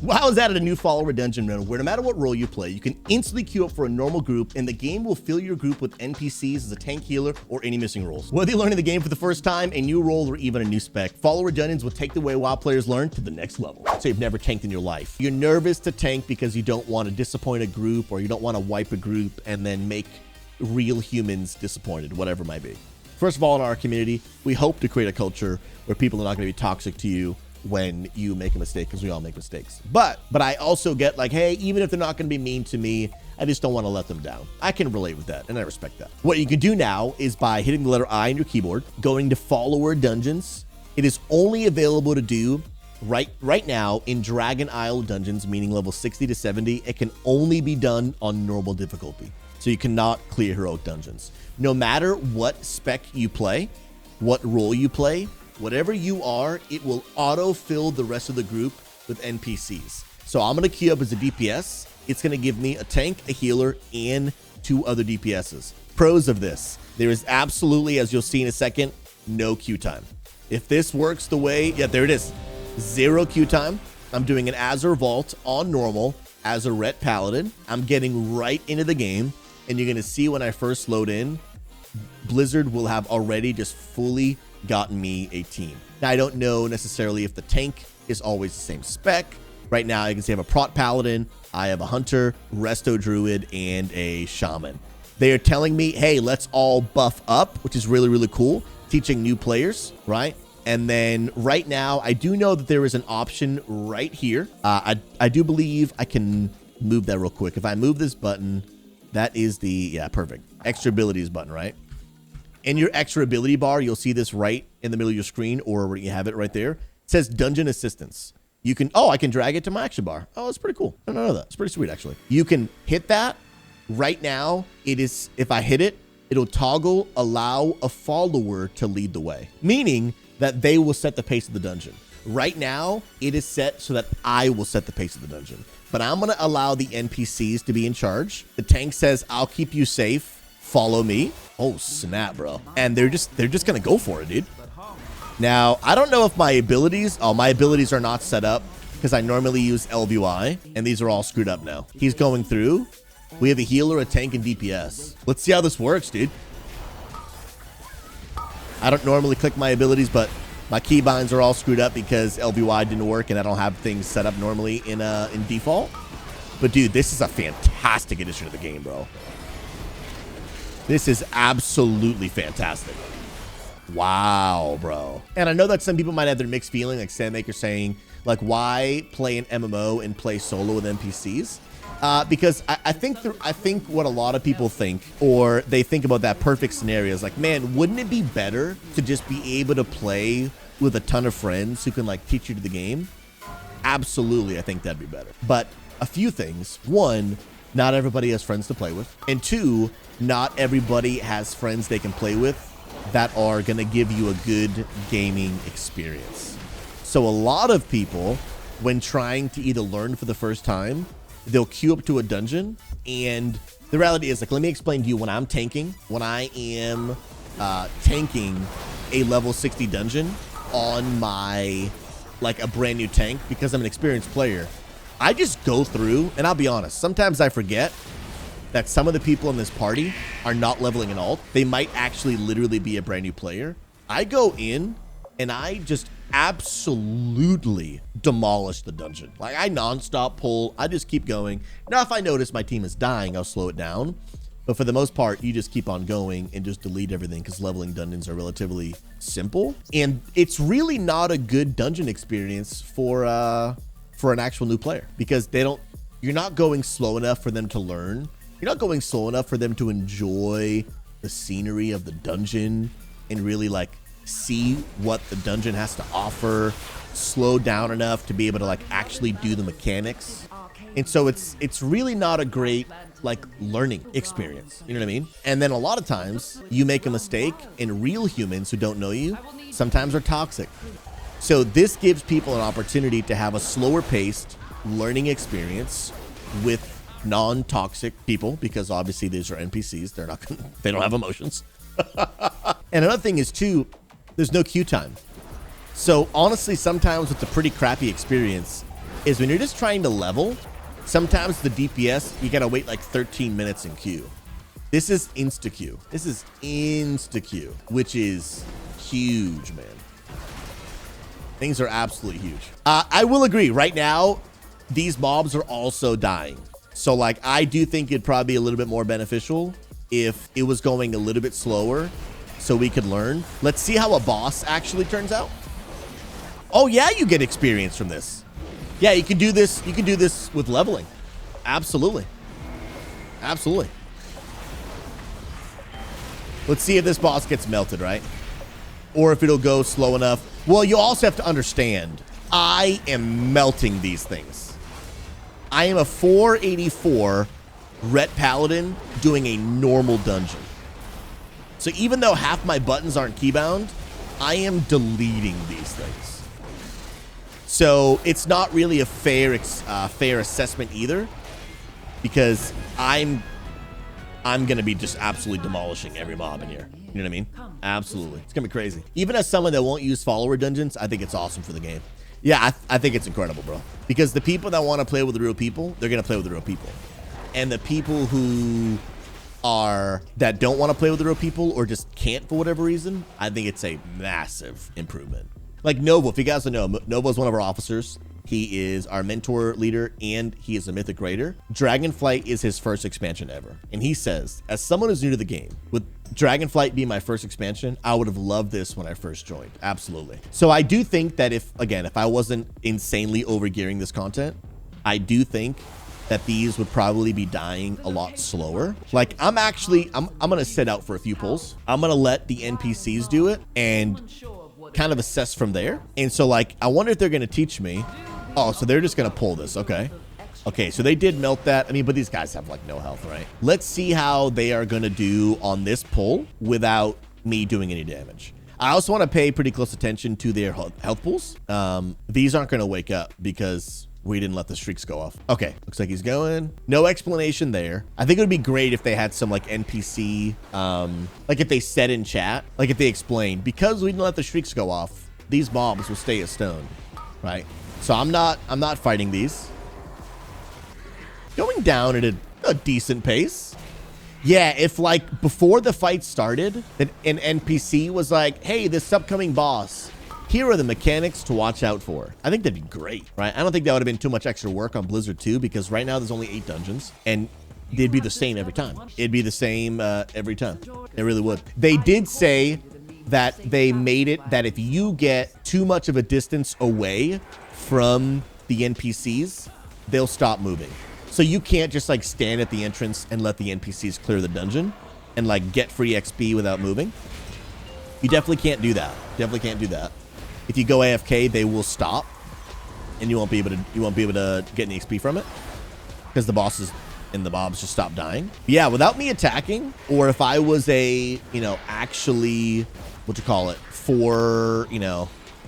WoW has added a new follower dungeon mode where no matter what role you play, you can instantly queue up for a normal group and the game will fill your group with NPCs as a tank, healer, or any missing roles. Whether you're learning the game for the first time, a new role, or even a new spec, follower dungeons will take the way WoW players learn to the next level. So you've never tanked in your life. You're nervous to tank because you don't want to disappoint a group or you don't want to wipe a group and then make real humans disappointed, whatever it might be. First of all, in our community, we hope to create a culture where people are not going to be toxic to you when you make a mistake, because we all make mistakes. But I also get like, hey, even if they're not going to be mean to me, I just don't want to let them down. I can relate with that, and I respect that. What you can do now is by hitting the letter I on your keyboard, going to follower dungeons. It is only available to do right now in Dragon Isle dungeons, meaning level 60 to 70. It can only be done on normal difficulty. So you cannot clear heroic dungeons. No matter what spec you play, what role you play, whatever you are, it will auto-fill the rest of the group with NPCs. So I'm going to queue up as a DPS. It's going to give me a tank, a healer, and 2 other DPSs. Pros of this: there is absolutely, as you'll see in a second, no queue time. If this works the way, yeah, there it is. 0 queue time. I'm doing an Azure Vault on normal as a Ret Paladin. I'm getting right into the game, and you're going to see when I first load in, Blizzard will have already just fully gotten me a team. Now, I don't know necessarily if the tank is always the same spec. Right now, I can see I have a Prot Paladin, I have a Hunter, Resto Druid, and a Shaman. They are telling me, hey, let's all buff up, which is really, really cool. Teaching new players, right? And then right now, I do know that there is an option right here. I do believe I can move that real quick. If I move this button, that is the, yeah, perfect. Extra abilities button, right? In your extra ability bar, you'll see this right in the middle of your screen, or where you have it right there. It says Dungeon Assistance. You can, I can drag it to my action bar. Oh, that's pretty cool. I don't know that. It's pretty sweet, actually. You can hit that. Right now, it is, if I hit it, it'll toggle allow a follower to lead the way, meaning that they will set the pace of the dungeon. Right now, it is set so that I will set the pace of the dungeon, but I'm going to allow the NPCs to be in charge. The tank says, I'll keep you safe. Follow me. Oh, snap, bro. And they're just going to go for it, dude. Now, I don't know if my abilities are not set up because I normally use LVY, and these are all screwed up now. He's going through. We have a healer, a tank, and DPS. Let's see how this works, dude. I don't normally click my abilities, but my keybinds are all screwed up because LVY didn't work, and I don't have things set up normally in default. But, dude, this is a fantastic addition to the game, bro. This is absolutely fantastic. Wow, bro. And I know that some people might have their mixed feeling, like Sandmaker saying, like, why play an MMO and play solo with NPCs? Because I think what a lot of people think, or they think about that perfect scenario is like, man, wouldn't it be better to just be able to play with a ton of friends who can like teach you the game? Absolutely, I think that'd be better. But a few things. One, not everybody has friends to play with. And 2, not everybody has friends they can play with that are going to give you a good gaming experience. So a lot of people, when trying to either learn for the first time, they'll queue up to a dungeon. And the reality is, like, let me explain to you when I'm tanking. When I am tanking a level 60 dungeon on my, like, a brand new tank, because I'm an experienced player, I just go through, and I'll be honest, sometimes I forget that some of the people in this party are not leveling an alt. They might actually literally be a brand new player. I go in and I just absolutely demolish the dungeon. Like, I nonstop pull. I just keep going. Now, if I notice my team is dying, I'll slow it down. But for the most part, you just keep on going and just delete everything because leveling dungeons are relatively simple. And it's really not a good dungeon experience for an actual new player because you're not going slow enough for them to learn. You're not going slow enough for them to enjoy the scenery of the dungeon and really like see what the dungeon has to offer, slow down enough to be able to like actually do the mechanics. And so it's really not a great like learning experience. You know what I mean? And then a lot of times you make a mistake and real humans who don't know you sometimes are toxic. So this gives people an opportunity to have a slower paced learning experience with non-toxic people, because obviously these are NPCs. They don't have emotions. And another thing is too, there's no queue time. So honestly, sometimes it's a pretty crappy experience is when you're just trying to level, sometimes the DPS, you gotta wait like 13 minutes in queue. This is insta-queue. This is insta-queue, which is huge, man. Things are absolutely huge. I will agree, right now, these mobs are also dying. So like, I do think it'd probably be a little bit more beneficial if it was going a little bit slower so we could learn. Let's see how a boss actually turns out. Oh yeah, you get experience from this. Yeah, you can do this. You can do this with leveling. Absolutely. Absolutely. Let's see if this boss gets melted, right? Or if it'll go slow enough. Well, you also have to understand, I am melting these things. I am a 484 Ret Paladin doing a normal dungeon. So even though half my buttons aren't keybound, I am deleting these things. So it's not really a fair assessment either, because I'm gonna be just absolutely demolishing every mob in here. You know what I mean? Absolutely. It's gonna be crazy. Even as someone that won't use follower dungeons, I think it's awesome for the game. Yeah, I think it's incredible, bro. Because the people that want to play with the real people, they're gonna play with the real people. And the people that don't want to play with the real people or just can't for whatever reason, I think it's a massive improvement. Like Novo, if you guys don't know, Novo is one of our officers. He is our mentor leader, and he is a mythic raider. Dragonflight is his first expansion ever. And he says, as someone who's new to the game, with Dragonflight being my first expansion, I would have loved this when I first joined. Absolutely. So I do think that if I wasn't insanely overgearing this content, I do think that these would probably be dying a lot slower. Like I'm gonna set out for a few pulls. I'm gonna let the NPCs do it and kind of assess from there. And so like, I wonder if they're gonna teach me. Oh, so they're just gonna pull this. Okay. Okay, so they did melt that. I mean, but these guys have like no health, right? Let's see how they are gonna do on this pull without me doing any damage. I also want to pay pretty close attention to their health pools. These aren't gonna wake up because we didn't let the streaks go off. Okay, looks like he's going. No explanation there. I think it would be great if they had some like NPC, like if they said in chat, like if they explained, because we didn't let the streaks go off, these mobs will stay as stone, right? So I'm not fighting these. Going down at a decent pace. Yeah, if like before the fight started, an NPC was like, hey, this upcoming boss, here are the mechanics to watch out for. I think that'd be great, right? I don't think that would have been too much extra work on Blizzard 2, because right now there's only 8 dungeons and they'd be the same every time. It'd be the same every time. It really would. They did say that they made it that if you get too much of a distance away from the NPCs, they'll stop moving. So you can't just like stand at the entrance and let the NPCs clear the dungeon and like get free XP without moving. You definitely can't do that. Definitely can't do that. If you go AFK, they will stop, and you won't be able to get any XP from it because the bosses and the mobs just stop dying. But yeah, without me attacking, or if I was a, actually,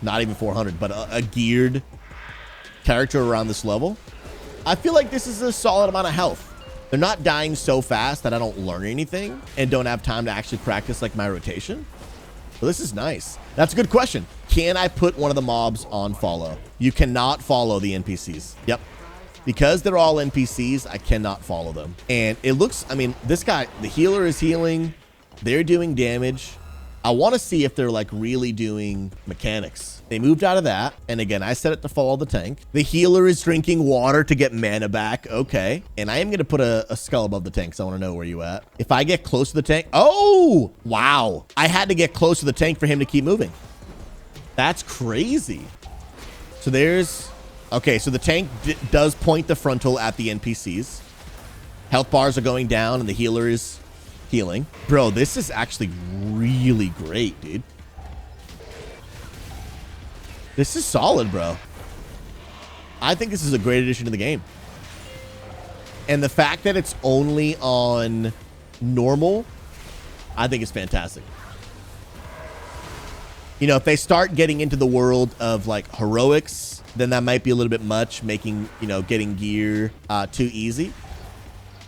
not even 400, but a geared character around this level, I feel like this is a solid amount of health. They're not dying so fast that I don't learn anything and don't have time to actually practice like my rotation. Well, this is nice. That's a good question. Can I put one of the mobs on follow? You cannot follow the NPCs. Yep. Because they're all NPCs, I cannot follow them. And it looks, I mean, this guy, the healer is healing. They're doing damage. I want to see if they're like really doing mechanics. They moved out of that. And again, I set it to follow the tank. The healer is drinking water to get mana back. Okay. And I am going to put a skull above the tank, so I want to know where you at. If I get close to the tank. Oh, wow. I had to get close to the tank for him to keep moving. That's crazy. So there's, okay. So the tank does point the frontal at the NPCs. Health bars are going down and the healer is healing. Bro, this is actually really great, dude. This is solid, bro. I think this is a great addition to the game. And the fact that it's only on normal, I think is fantastic. If they start getting into the world of like heroics, then that might be a little bit much, making, getting gear too easy.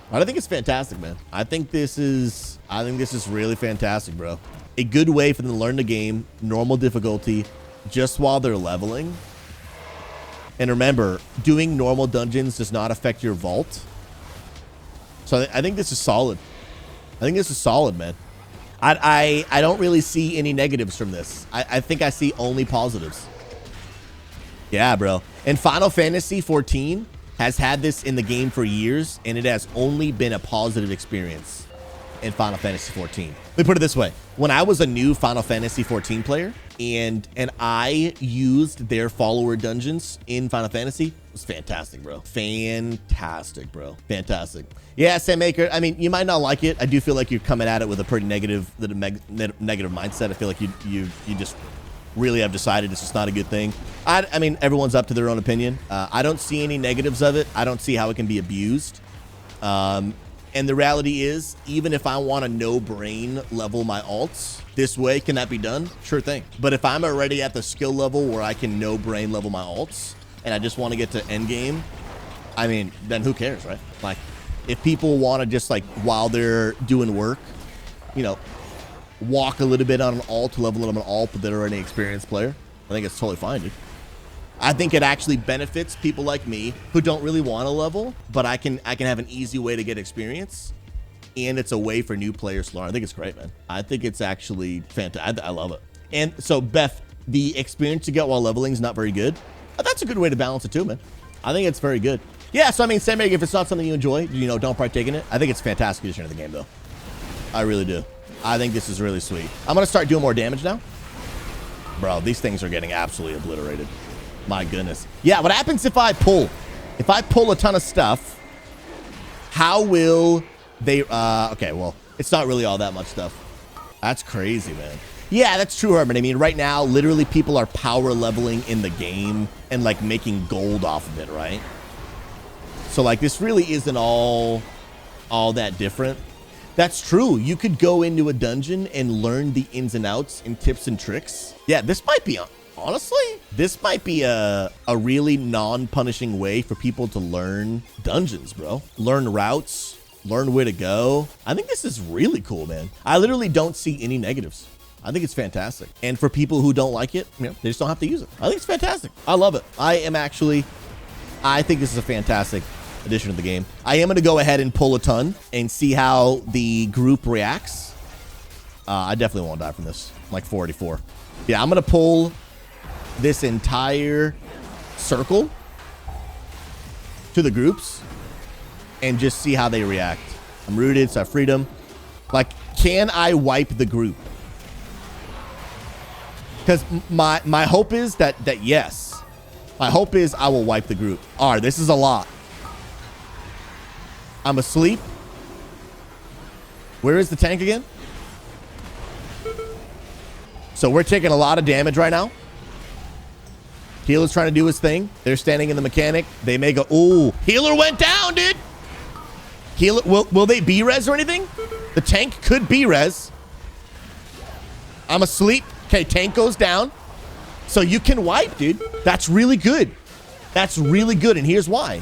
But I think it's fantastic, man. I think this is really fantastic, bro. A good way for them to learn the game, normal difficulty, just while they're leveling. And remember, doing normal dungeons does not affect your vault. So I think this is solid. I think this is solid, man. I don't really see any negatives from this. I think I see only positives. Yeah, bro. And Final Fantasy 14 has had this in the game for years, and it has only been a positive experience in Final Fantasy 14. Let me put it this way. When I was a new Final Fantasy 14 player and I used their follower dungeons in Final Fantasy, it was fantastic, bro. Fantastic, bro. Fantastic. Yeah, Sam Maker, I mean, you might not like it. I do feel like you're coming at it with a pretty negative mindset. I feel like you just really have decided it's just not a good thing. I mean, everyone's up to their own opinion. I don't see any negatives of it. I don't see how it can be abused. And the reality is, even if I want to no-brain level my alts this way, can that be done? Sure thing. But if I'm already at the skill level where I can no-brain level my alts, and I just want to get to endgame, I mean, then who cares, right? Like, if people want to just, like, while they're doing work, you know, walk a little bit on an alt, level them an alt, but they're already an experienced player, I think it's totally fine, dude. I think it actually benefits people like me who don't really want to level, but I can have an easy way to get experience, and it's a way for new players to learn. I think it's great, man. I think it's actually fantastic. I love it. And so, Beth, the experience you get while leveling is not very good. But that's a good way to balance it too, man. I think it's very good. Yeah, so I mean, Sam, if it's not something you enjoy, you know, don't partake in it. I think it's a fantastic addition to the game, though. I really do. I think this is really sweet. I'm gonna start doing more damage now. Bro, these things are getting absolutely obliterated. My goodness. Yeah, what happens if I pull a ton of stuff? How will they, okay, well, it's not really all that much stuff. That's crazy, man. Yeah, that's true, Herman. I mean, right now, literally people are power leveling in the game and like making gold off of it, right? So like, this really isn't all that different. That's true. You could go into a dungeon and learn the ins and outs and tips and tricks. Yeah, this might be, honestly, this might be a really non-punishing way for people to learn dungeons, bro. Learn routes, learn where to go. I think this is really cool, man. I literally don't see any negatives. I think it's fantastic. And for people who don't like it, you know, they just don't have to use it. I think it's fantastic. I love it. I think this is a fantastic addition to the game. I am going to go ahead and pull a ton and see how the group reacts. I definitely won't die from this. I'm like 484. Yeah, I'm going to pull this entire circle to the groups and just see how they react. I'm rooted, so I have freedom. Like, can I wipe the group? Because my hope is that yes. My hope is I will wipe the group. All right, this is a lot. I'm asleep. Where is the tank again? So we're taking a lot of damage right now. Healer's trying to do his thing. They're standing in the mechanic. They may go, ooh, healer went down, dude. Healer, will they B-res or anything? The tank could B-res. I'm asleep. Okay, tank goes down. So you can wipe, dude. That's really good. That's really good, and here's why.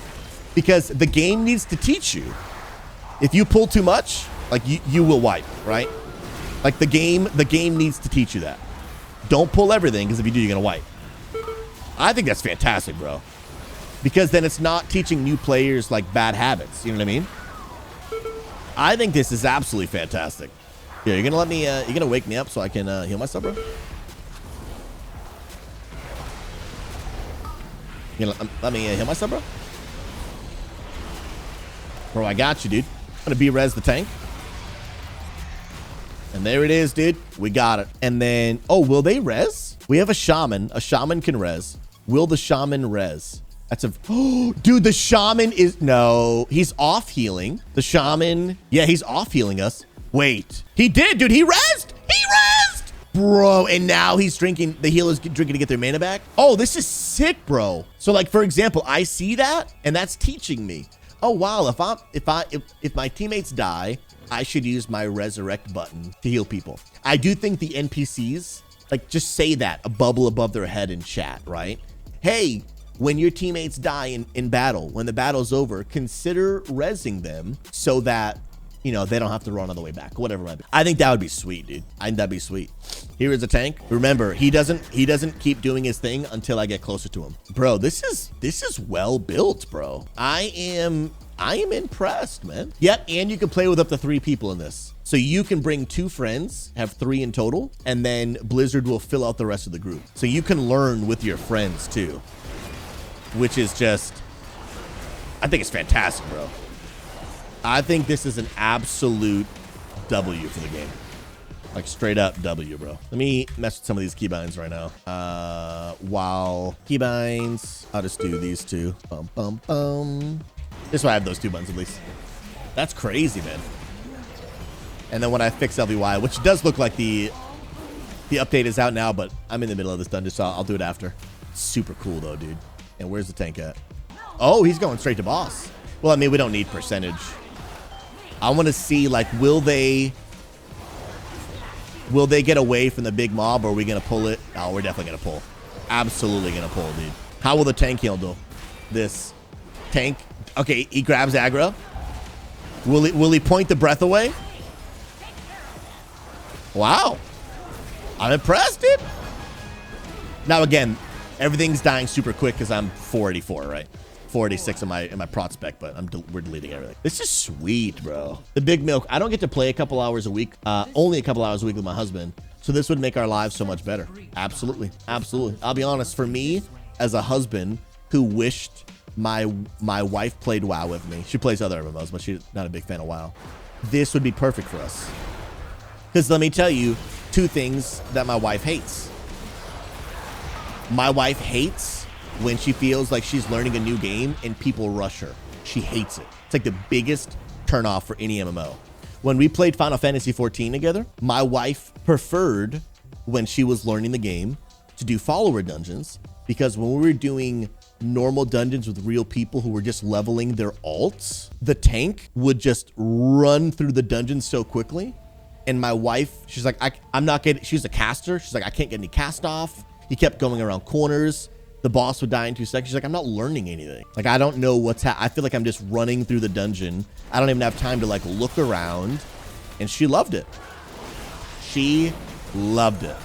Because the game needs to teach you. If you pull too much, like you will wipe, right? Like the game needs to teach you that. Don't pull everything, because if you do, you're gonna wipe. I think that's fantastic, bro. Because then it's not teaching new players like bad habits. You know what I mean? I think this is absolutely fantastic. Yeah, you're gonna let me. You're gonna wake me up so I can heal myself, bro. You're gonna let me heal myself, bro. Bro, I got you, dude. I'm gonna B-res the tank. And there it is, dude. We got it. And then, oh, will they res? We have a shaman. A shaman can res. Will the shaman res? That's a, oh, dude, the shaman is, no, he's off healing. The shaman, yeah, he's off healing us. Wait, he did, dude, he rezzed. He rezzed. Bro, and now he's drinking, the healer's drinking to get their mana back. Oh, this is sick, bro. So like, for example, I see that and that's teaching me. Oh, wow, if my teammates die, I should use my resurrect button to heal people. I do think the NPCs, like, just say that, a bubble above their head in chat, right? Hey, when your teammates die in battle, when the battle's over, consider rezzing them so that you know, they don't have to run all the way back, whatever it might be. I think that would be sweet, dude. I think that'd be sweet. Here is a tank. Remember, he doesn't keep doing his thing until I get closer to him. Bro, this is well built, bro. I am impressed, man. Yep, and you can play with up to 3 people in this. So you can bring 2 friends, have 3 in total, and then Blizzard will fill out the rest of the group. So you can learn with your friends too, which is just, I think it's fantastic, bro. I think this is an absolute W for the game. Like straight up W, bro. Let me mess with some of these keybinds right now. While keybinds, I'll just do these 2. Bum, bum, bum. This is why I have those 2 buttons at least. That's crazy, man. And then when I fix LVY, which does look like the update is out now, but I'm in the middle of this dungeon, so I'll do it after. Super cool though, dude. And where's the tank at? Oh, he's going straight to boss. Well, I mean, we don't need percentage. I want to see, like, will they get away from the big mob, or are we going to pull it? Oh, we're definitely going to pull. Absolutely going to pull, dude. How will the tank handle this? Tank. Okay, he grabs aggro. Will he point the breath away? Wow. I'm impressed, dude. Now, again, everything's dying super quick because I'm 484, right? 486 in my prot spec, but we're deleting everything. This is sweet, bro. The big milk. I don't get to play a couple hours a week, only a couple hours a week with my husband. So this would make our lives so much better. Absolutely. Absolutely. I'll be honest, for me, as a husband who wished my wife played WoW with me. She plays other MMOs, but she's not a big fan of WoW. This would be perfect for us. Because let me tell you 2 things that my wife hates. My wife hates when she feels like she's learning a new game and people rush her. She hates it. It's like the biggest turnoff for any MMO. When we played Final Fantasy 14 together, my wife preferred when she was learning the game to do follower dungeons, because when we were doing normal dungeons with real people who were just leveling their alts, the tank would just run through the dungeon so quickly. And my wife, she's like, I'm not getting, she's a caster. She's like, I can't get any cast off. He kept going around corners. The boss would die in 2 seconds. She's like, I'm not learning anything. Like, I don't know what's I feel like I'm just running through the dungeon. I don't even have time to like look around. And she loved it. She loved it.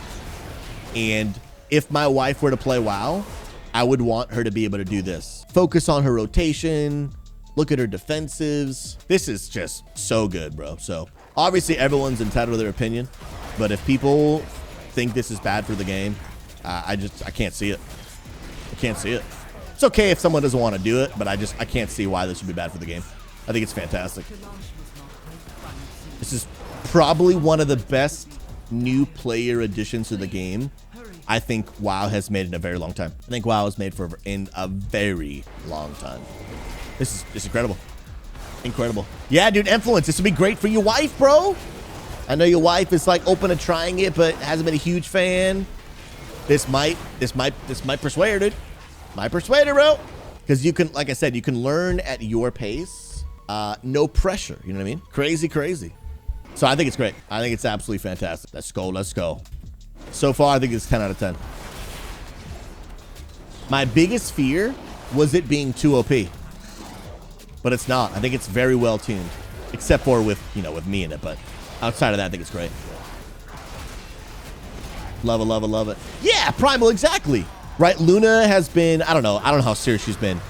And if my wife were to play WoW, I would want her to be able to do this. Focus on her rotation. Look at her defensives. This is just so good, bro. So obviously everyone's entitled to their opinion, but if people think this is bad for the game, I can't see it. I can't see it. It's okay if someone doesn't want to do it, but I can't see why this would be bad for the game. I think it's fantastic. This is probably one of the best new player additions to the game I think WoW has made in a very long time. I think WoW has made in a very long time. This is just incredible. Incredible. Yeah, dude, influence. This would be great for your wife, bro. I know your wife is like open to trying it, but hasn't been a huge fan. This might persuade her, dude. Might persuade her, bro. Because you can, like I said, you can learn at your pace. No pressure. You know what I mean? Crazy, crazy. So I think it's great. I think it's absolutely fantastic. Let's go. Let's go. So far, I think it's 10 out of 10. My biggest fear was it being too OP. But it's not. I think it's very well tuned. Except for with, you know, with me in it. But outside of that, I think it's great. Love it, love it, love it. Yeah, Primal, exactly. Right, Luna has been, I don't know how serious she's been.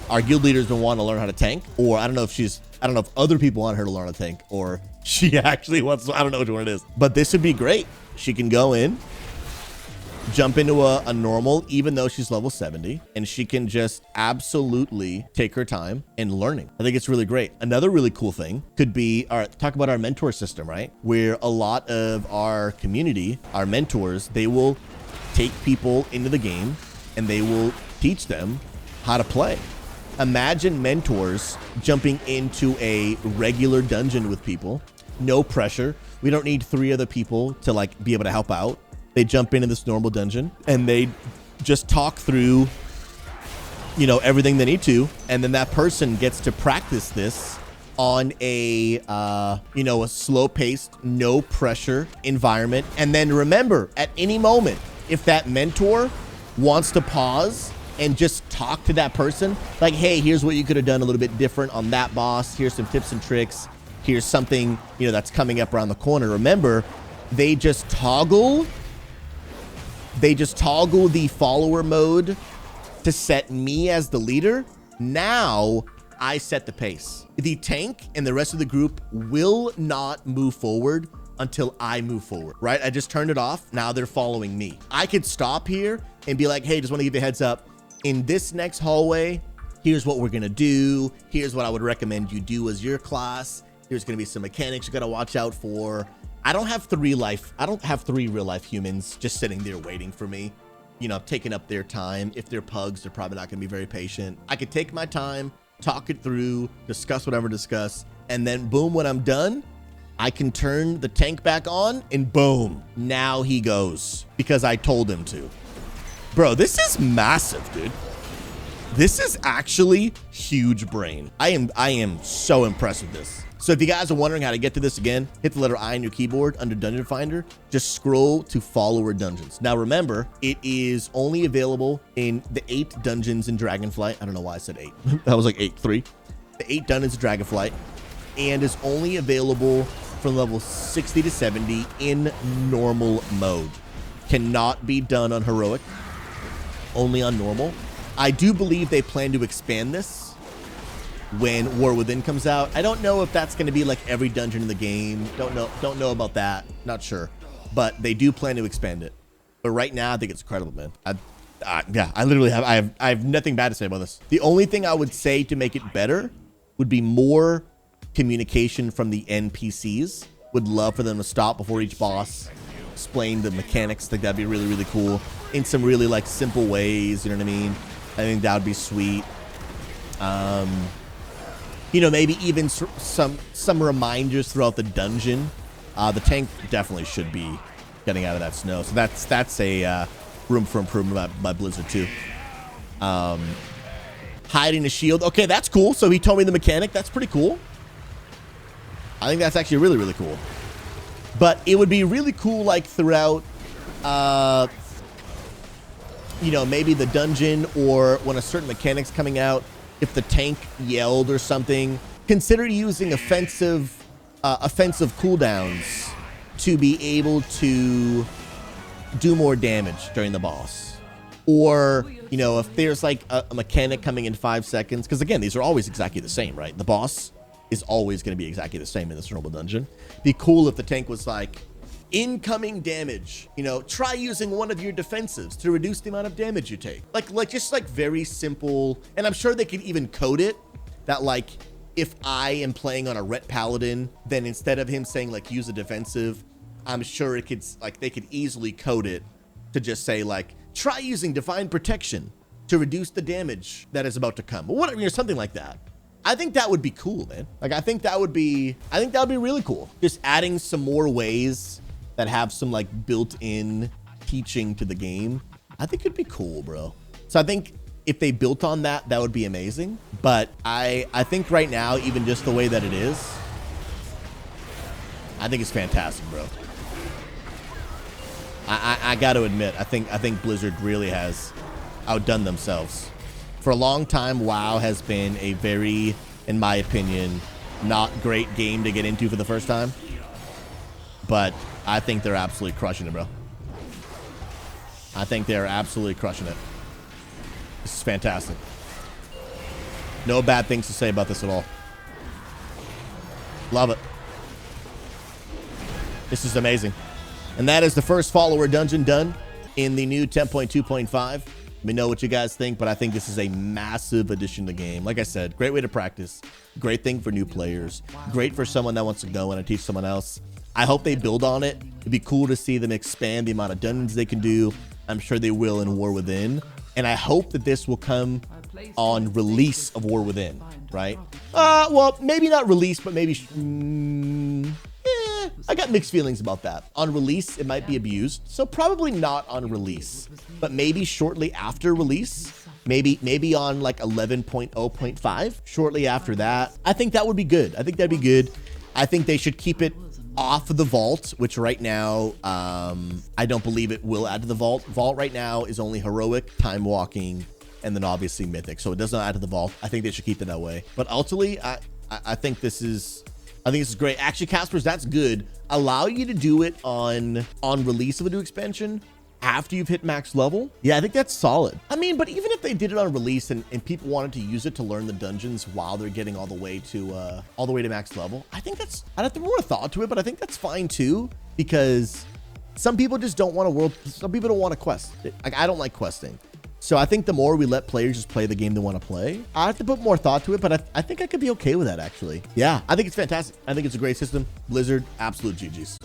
Our guild leader's been wanting to learn how to tank. Or I don't know if other people want her to learn how to tank. Or she actually wants, I don't know which one it is. But this would be great. She can go in, jump into a normal, even though she's level 70, and she can just absolutely take her time in learning. I think it's really great. Another really cool thing could be, talk about our mentor system, right? Where a lot of our community, our mentors, they will take people into the game and they will teach them how to play. Imagine mentors jumping into a regular dungeon with people, no pressure. We don't need 3 other people to like be able to help out. They jump into this normal dungeon and they just talk through, you know, everything they need to. And then that person gets to practice this on a, you know, a slow paced, no pressure environment. And then remember, at any moment, if that mentor wants to pause and just talk to that person, like, hey, here's what you could have done a little bit different on that boss. Here's some tips and tricks. here's something, you know, that's coming up around the corner. Remember, they just toggle the follower mode to set me as the leader. Now I set the pace. The tank and the rest of the group will not move forward until I move forward, right? I just turned it off. Now they're following me. I could stop here and be like, hey, just want to give you a heads up. In this next hallway, here's what we're going to do. Here's what I would recommend you do as your class. Here's going to be some mechanics you got to watch out for. I don't have three real life humans just sitting there waiting for me, you know, taking up their time. If they're pugs, they're probably not going to be very patient. I could take my time, talk it through, discuss whatever discuss, and then boom, when I'm done, I can turn the tank back on and boom, now he goes because I told him to. Bro, this is massive, dude. This is actually huge brain. I am so impressed with this. So if you guys are wondering how to get to this again, hit the letter I on your keyboard under Dungeon Finder. Just scroll to Follower Dungeons. Now remember, it is only available in the 8 dungeons in Dragonflight. I don't know why I said 8. That was like 8-3. The 8 dungeons in Dragonflight, and is only available from level 60 to 70 in normal mode. Cannot be done on heroic, only on normal. I do believe they plan to expand this when War Within comes out. I don't know if that's going to be like every dungeon in the game. Don't know about that. Not sure, but they do plan to expand it. But right now, I think it's incredible, man. Yeah, I literally have nothing bad to say about this. The only thing I would say to make it better would be more communication from the NPCs. Would love for them to stop before each boss, explain the mechanics. I think that'd be really, really cool in some really like simple ways. You know what I mean? I think that would be sweet. You know, maybe even some reminders throughout the dungeon. The tank definitely should be getting out of that snow. So that's a room for improvement by Blizzard too. Hiding a shield. Okay, that's cool. So he told me the mechanic. That's pretty cool. I think that's actually really, really cool. But it would be really cool, like throughout, you know, maybe the dungeon or when a certain mechanic's coming out, if the tank yelled or something, consider using offensive cooldowns to be able to do more damage during the boss. Or, you know, if there's like a mechanic coming in 5 seconds, because again, these are always exactly the same, right? The boss is always going to be exactly the same in this normal dungeon. Be cool if the tank was like, incoming damage, you know, try using one of your defensives to reduce the amount of damage you take. Like just like very simple. And I'm sure they could even code it that like, if I am playing on a Ret Paladin, then instead of him saying like use a defensive, I'm sure it could like, they could easily code it to just say like, try using Divine Protection to reduce the damage that is about to come, or whatever, you know, something like that. I think that would be cool, man. Like, I think that would be really cool. Just adding some more ways that have some like built-in teaching to the game. I think it'd be cool, bro. So I think if they built on that, that would be amazing. But I think right now, even just the way that it is, I think it's fantastic, bro. I got to admit, I think Blizzard really has outdone themselves. For a long time, WoW has been a very, in my opinion, not great game to get into for the first time. But I think they're absolutely crushing it, bro. I think they're absolutely crushing it. This is fantastic. No bad things to say about this at all. Love it. This is amazing. And that is the first follower dungeon done in the new 10.2.5. Let me know what you guys think, but I think this is a massive addition to the game. Like I said, great way to practice. Great thing for new players. Great for someone that wants to go in and teach someone else. I hope they build on it. It'd be cool to see them expand the amount of dungeons they can do. I'm sure they will in War Within. And I hope that this will come on release of War Within, right? Well, maybe not release, but maybe... I got mixed feelings about that. On release, it might be abused. So probably not on release. But maybe shortly after release. Maybe on like 11.0.5. Shortly after that. I think that would be good. I think that'd be good. I think they should keep it off of the vault, which right now, I don't believe it will add to the vault. Vault right now is only heroic, time walking, and then obviously mythic. So it does not add to the vault. I think they should keep it that way. But ultimately, I think this is I think this is great. Actually, Casper's, that's good. Allow you to do it on release of a new expansion after you've hit max level. Yeah, I think that's solid. I mean, but even if they did it on release and people wanted to use it to learn the dungeons while they're getting all the way to max level, I think that's, I'd have to put more thought to it, but I think that's fine too, because some people just don't want some people don't want to quest. Like, I don't like questing. So I think the more we let players just play the game they want to play, I have to put more thought to it, but I think I could be okay with that, actually. Yeah, I think it's fantastic. I think it's a great system. Blizzard, absolute GGs.